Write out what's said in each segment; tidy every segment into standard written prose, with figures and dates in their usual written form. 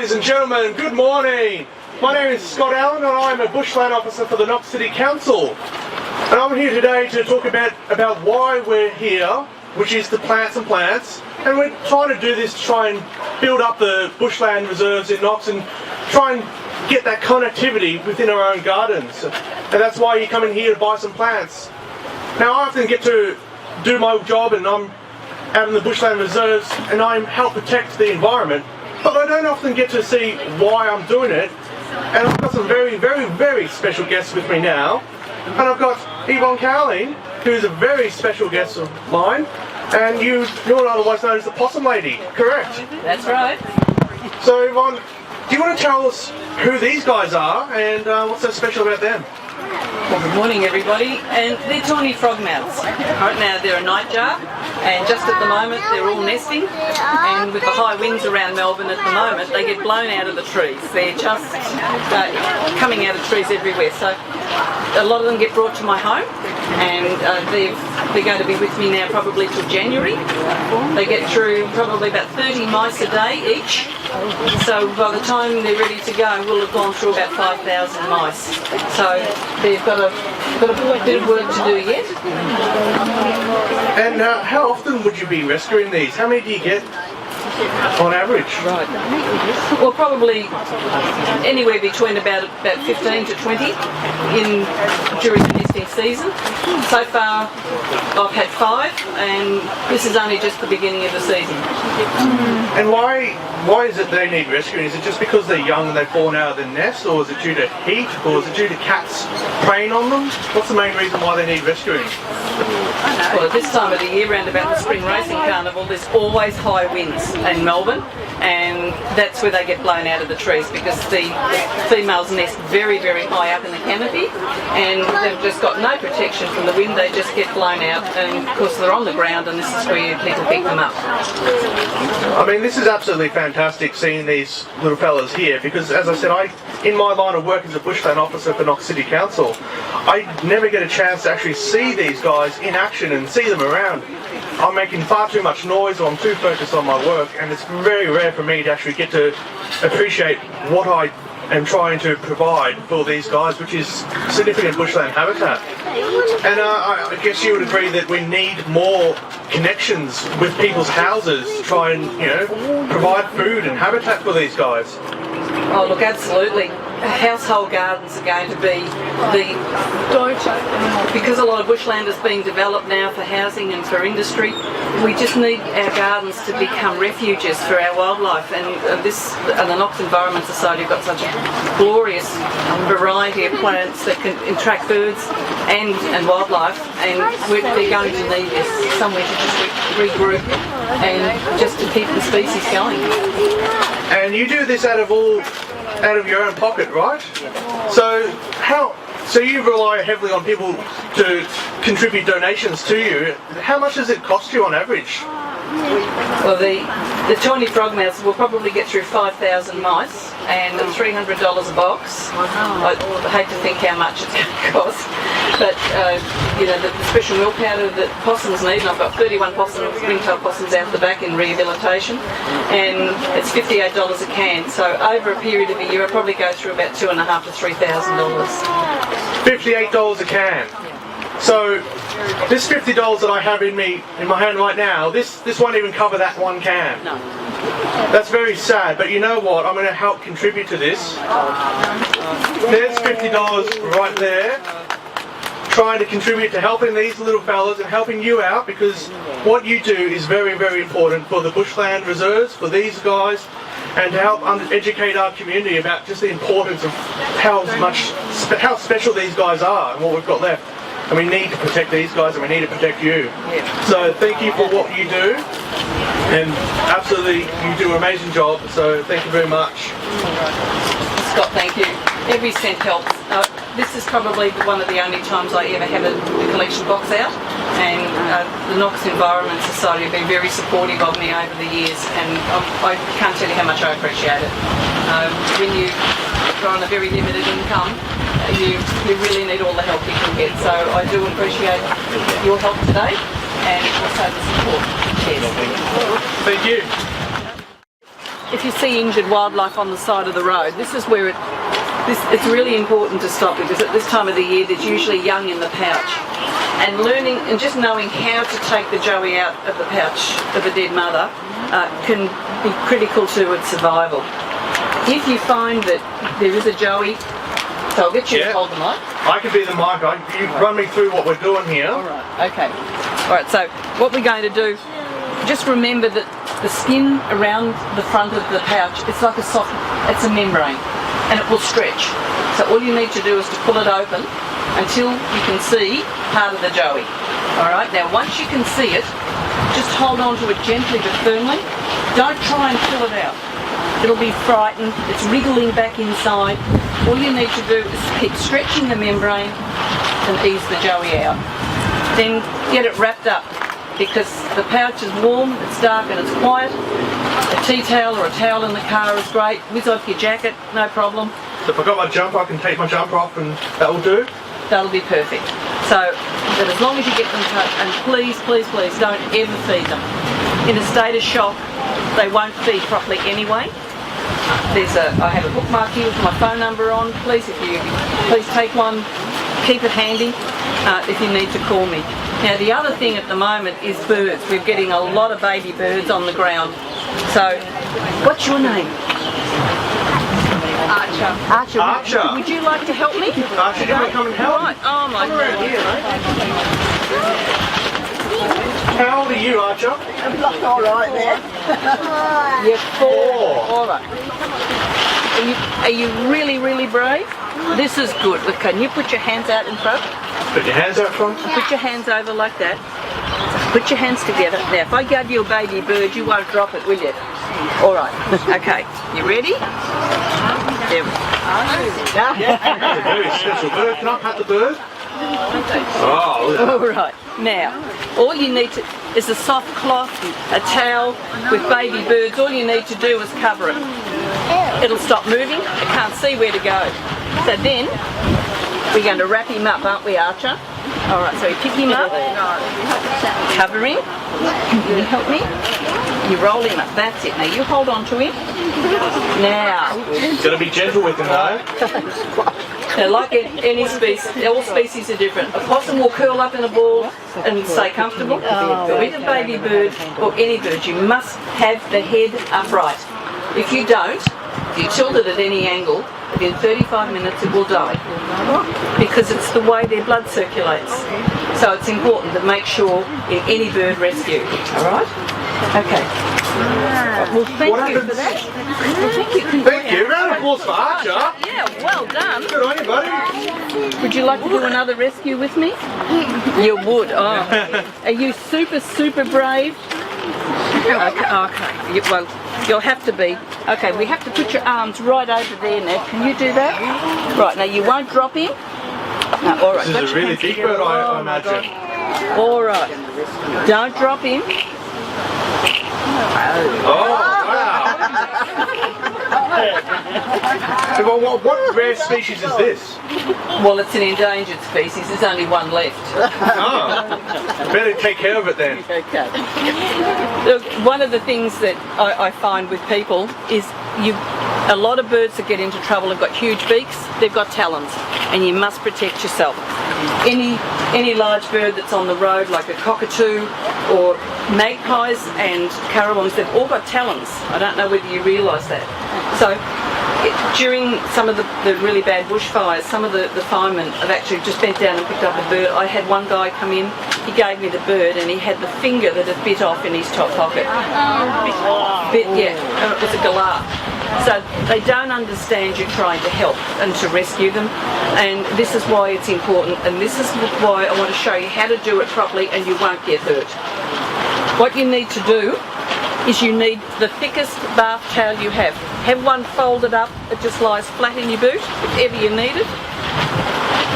Ladies and gentlemen, good morning. My name is Scott Allen and I'm a Bushland Officer for the Knox City Council. And I'm here today to talk about why we're here, which is to plant some plants. And we're trying to do this to try and build up the bushland reserves in Knox and try and get that connectivity within our own gardens. And that's why you come in here to buy some plants. Now I often get to do my job and I'm out in the bushland reserves and I help protect the environment, but I don't often get to see why I'm doing it. And I've got some very, very, very special guests with me now. And I've got Yvonne Cowling, who's a very special guest of mine, and you're otherwise known as the Possum Lady, correct? That's right. So Yvonne, do you want to tell us who these guys are and what's so special about them? Well, good morning everybody, and they're tawny frogmouths. Right now they're a nightjar, and just at the moment they're all nesting, and with the high winds around Melbourne at the moment they get blown out of the trees. They're just coming out of trees everywhere, so a lot of them get brought to my home, and they're going to be with me now probably till January. They get through probably about 30 mice a day each, so by the time they're ready to go we'll have gone through about 5,000 mice. So they've got a bit of work to do yet. And how often would you be rescuing these? How many do you get on average? Right. Well, probably anywhere between about 15 to 20 during the nesting season. So far I've had 5, and this is only just the beginning of the season. And why is it they need rescuing? Is it just because they're young and they've fallen out of the nest, or is it due to heat, or is it due to cats preying on them? What's the main reason why they need rescuing? Well, at this time of the year, around about the Spring Racing Carnival, there's always high winds in Melbourne, and that's where they get blown out of the trees, because the females nest very, very high up in the canopy, and they've just got no protection from the wind. They just get blown out, and of course they're on the ground, and this is where people pick them up. I mean, this is absolutely fantastic seeing these little fellas here, because as I said, in my line of work as a Bushland Officer for Knox City Council, I never get a chance to actually see these guys in action and see them around. I'm making far too much noise, or I'm too focused on my work, and it's very rare for me to actually get to appreciate what I am trying to provide for these guys, which is significant bushland habitat. And I guess you would agree that we need more connections with people's houses to try and, provide food and habitat for these guys. Oh look, absolutely. Household gardens are going to be because a lot of bushland is being developed now for housing and for industry. We just need our gardens to become refuges for our wildlife, and the Knox Environment Society have got such a glorious variety of plants that can attract birds and wildlife, and they're going to need this somewhere to just regroup and just to keep the species going. And you do this out of your own pocket, right? So you rely heavily on people to contribute donations to you. How much does it cost you on average? Well, the tawny frogmouths will probably get through 5,000 mice, and $300 a box. I hate to think how much it's going to cost, but the special milk powder that possums need, and I've got 31 ringtail possums out the back in rehabilitation, and it's $58 a can. So over a period of a year, I probably go through about $2,500 to $3,000. $58 a can. So this $50 that I have in my hand right now, this won't even cover that one can. No. That's very sad, but you know what? I'm going to help contribute to this. There's $50 right there, trying to contribute to helping these little fellas and helping you out, because what you do is very, very important for the bushland reserves, for these guys, and to help educate our community about just the importance of how special these guys are and what we've got left. And we need to protect these guys, and we need to protect you. Yeah. So thank you for what you do, and absolutely you do an amazing job, so thank you very much. Scott, thank you. Every cent helps. This is probably one of the only times I ever have a collection box out, and the Knox Environment Society have been very supportive of me over the years, and I can't tell you how much I appreciate it. When you're on a very limited income, you really need all the help you can get. So I do appreciate your help today, and also the support. Cheers. Thank you. if you see injured wildlife on the side of the road, this is where it's really important to stop, because at this time of the year there's usually young in the pouch. And learning and just knowing how to take the joey out of the pouch of a dead mother can be critical to its survival. If you find that there is a joey, so I'll get you to hold the mic. I can be the mic. You run me through what we're doing here. Alright, okay. Alright, so what we're going to do, just remember that the skin around the front of the pouch, it's like it's a membrane, and it will stretch. So all you need to do is to pull it open until you can see part of the joey. Alright, now once you can see it, just hold on to it gently but firmly. Don't try and pull it out. It'll be frightened, it's wriggling back inside. All you need to do is keep stretching the membrane and ease the joey out. Then get it wrapped up, because the pouch is warm, it's dark and it's quiet. A tea towel or a towel in the car is great. Whiz off your jacket, no problem. So if I've got my jumper, I can take my jumper off and that will do? That'll be perfect. So, but as long as you get them touched, and please, please, please don't ever feed them. In a state of shock, they won't feed properly anyway. I have a bookmark here with my phone number on. Please take one, keep it handy if you need to call me. Now the other thing at the moment is birds. We're getting a lot of baby birds on the ground. So, what's your name? Archer. Archer. Would you like to help me? Archer, do you want to come and help? Right. Oh my Come around God. here, mate. How old are you, Archer? I'm not all right there. You're 4. 4. All right. Are you really, really brave? This is good. Look, can you put your hands out in front? Put your hands out front. Put your hands over like that. Put your hands together. Now, if I gave you a baby bird, you won't drop it, will you? All right. Okay. You ready? There we go. That's a very special bird. Can I pat the bird? Oh, look at All right. Now, all you need is a soft cloth, a towel with baby birds. All you need to do is cover it. It'll stop moving. It can't see where to go. So then, we're going to wrap him up, aren't we, Archer? All right, so you pick him up, cover him. Can you help me? You roll him up. That's it. Now you hold on to him. Now, Gotta be gentle with him, though. now like any species, all species are different. A possum will curl up in a ball and stay comfortable. But with a baby bird or any bird, you must have the head upright. If you don't, if you tilt it at any angle, within 35 minutes it will die, because it's the way their blood circulates. So it's important to make sure in any bird rescue. All right? Okay. Well, thank you for that. Well, thank you. Thank you. Round of applause for Archer. Yeah, well done. Good on you, buddy. Would you like to do another rescue with me? You would. Oh. Are you super, super brave? Okay. Well, you'll have to be. Okay, we have to put your arms right over there now. Can you do that? Right, now you won't drop him. No, all right. This is a really big bird, I imagine. All right. Don't drop him. Oh, wow. Well, what rare species is this? Well, it's an endangered species. There's only one left. Oh, better take care of it then. Okay. Look, one of the things that I find with people is a lot of birds that get into trouble have got huge beaks, they've got talons, and you must protect yourself. Any large bird that's on the road, like a cockatoo or magpies and currawongs, they've all got talons. I don't know whether you realise that. So during some of the really bad bushfires, some of the firemen have actually just bent down and picked up a bird. I had one guy come in, he gave me the bird and he had the finger that had bit off in his top pocket. Yeah, it was a galah. So they don't understand you're trying to help and to rescue them, and this is why it's important, and this is why I want to show you how to do it properly and you won't get hurt. What you need to do is you need the thickest bath towel you have. Have one folded up, it just lies flat in your boot if ever you need it.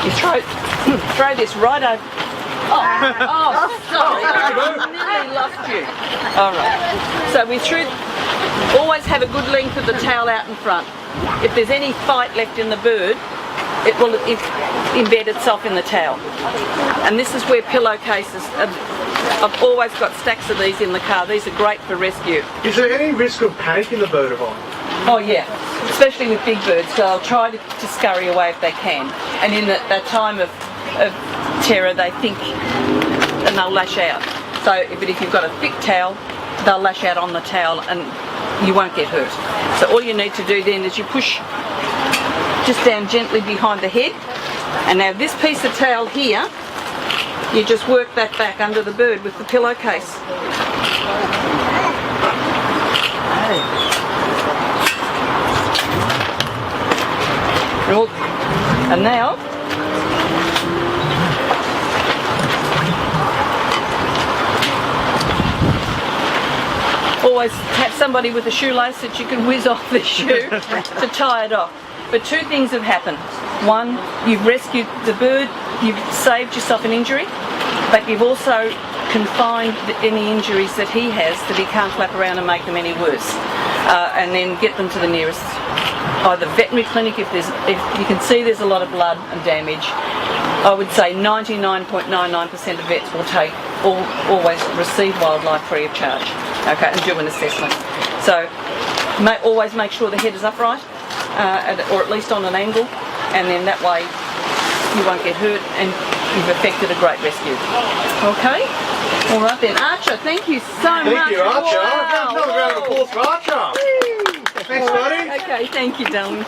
You throw this right over. Oh, sorry, I nearly lost you. All right, so we always have a good length of the towel out in front. If there's any fight left in the bird, it will embed itself in the towel. And this is where pillowcases, I've always got stacks of these in the car. These are great for rescue. Is there any risk of panicking the bird, Yvonne? Oh yeah, especially with big birds. So they'll try to scurry away if they can. And in that time of terror, they think, and they'll lash out. So, but if you've got a thick towel, they'll lash out on the towel and you won't get hurt. So all you need to do then is you push just down gently behind the head. And now this piece of towel here, you just work that back under the bird with the pillowcase. And now, always have somebody with a shoelace that you can whiz off the shoe to tie it off. But two things have happened. One, you've rescued the bird, you've saved yourself an injury, but you've also confined any injuries that he has that he can't flap around and make them any worse. And then get them to the nearest either veterinary clinic if you can see there's a lot of blood and damage. I would say 99.99% of vets will always receive wildlife free of charge, okay, and do an assessment. So always make sure the head is upright, or at least on an angle, and then that way you won't get hurt and you've effected a great rescue. Okay? All right then, Archer, thank you so much. Thank you, Archer. Wow. Another round of applause for Archer. Thanks, buddy. Okay, thank you, darling.